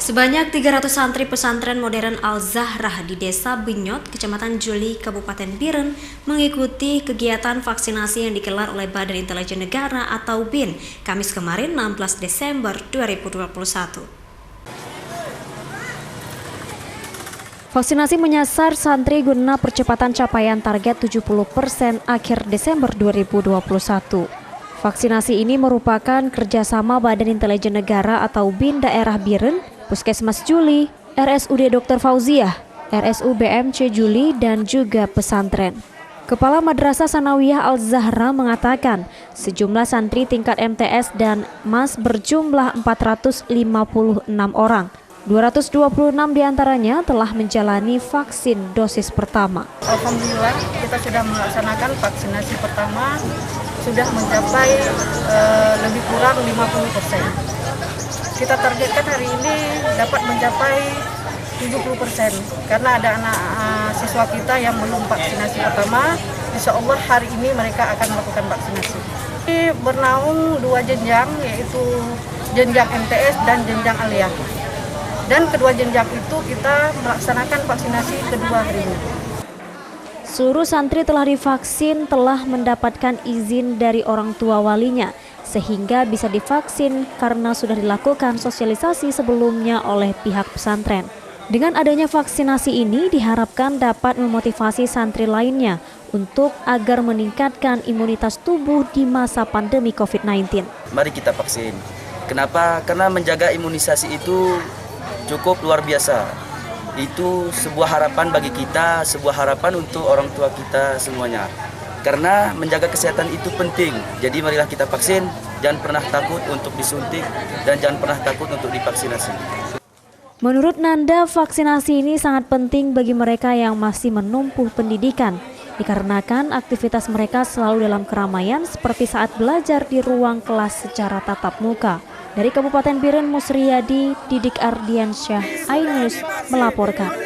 Sebanyak 300 santri pesantren modern Al-Zahrah di Desa Benyot, Kecamatan Juli, Kabupaten Biren mengikuti kegiatan vaksinasi yang digelar oleh Badan Intelijen Negara atau BIN, Kamis kemarin 16 Desember 2021. Vaksinasi menyasar santri guna percepatan capaian target 70% akhir Desember 2021. Vaksinasi ini merupakan kerjasama Badan Intelijen Negara atau BIN daerah Biren, Puskesmas Juli, RSUD Dr. Fauziah, RSU BMC Juli, dan juga pesantren. Kepala Madrasah Sanawiyah Al-Zahra mengatakan sejumlah santri tingkat MTS dan MAS berjumlah 456 orang. 226 diantaranya telah menjalani vaksin dosis pertama. Alhamdulillah kita sudah melaksanakan vaksinasi pertama, sudah mencapai lebih kurang 50%. Kita targetkan hari ini dapat mencapai 70% karena ada anak siswa kita yang belum vaksinasi pertama. Insya Allah hari ini mereka akan melakukan vaksinasi. Ini bernaung dua jenjang, yaitu jenjang MTS dan jenjang aliyah. Dan kedua jenjang itu kita melaksanakan vaksinasi kedua hari ini. Seluruh santri telah divaksin telah mendapatkan izin dari orang tua walinya, sehingga bisa divaksin karena sudah dilakukan sosialisasi sebelumnya oleh pihak pesantren. Dengan adanya vaksinasi ini diharapkan dapat memotivasi santri lainnya untuk agar meningkatkan imunitas tubuh di masa pandemi COVID-19. Mari kita vaksin. Kenapa? Karena menjaga imunisasi itu cukup luar biasa. Itu sebuah harapan bagi kita, sebuah harapan untuk orang tua kita semuanya. Karena menjaga kesehatan itu penting. Jadi marilah kita vaksin, jangan pernah takut untuk disuntik dan jangan pernah takut untuk divaksinasi. Menurut Nanda, vaksinasi ini sangat penting bagi mereka yang masih menempuh pendidikan, dikarenakan aktivitas mereka selalu dalam keramaian seperti saat belajar di ruang kelas secara tatap muka. Dari Kabupaten Biren, Musriyadi, Didik Ardiansyah, iNews melaporkan.